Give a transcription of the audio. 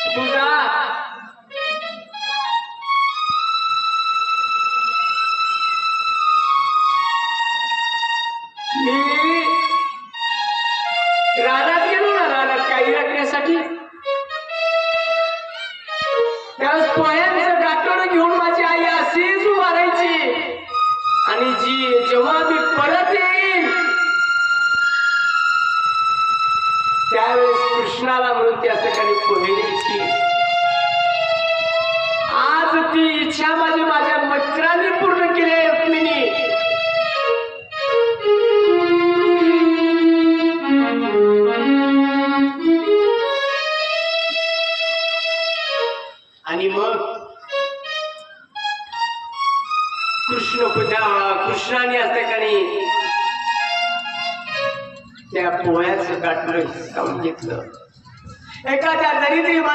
तुझा मी रानात गेलो ना, रानात काही राखण्यासाठी. त्यावेळेस पोह्यांचं गाठोडं घेऊन माझी आई अशीच उभा राहायची. आणि जेव्हा मी परत येईन त्यावेळेस कृष्णाला म्हणून त्या ठिकाणी पोहे द्यायची. आज ती इच्छा माझ्या मित्रांनी पूर्ण केली आहे. रुक्मिणी, आणि मग कृष्णाने या ठिकाणी त्या पोह्याचं गाठलं हिसकावून घेतलं. एखाद्या दरिद्री माणसा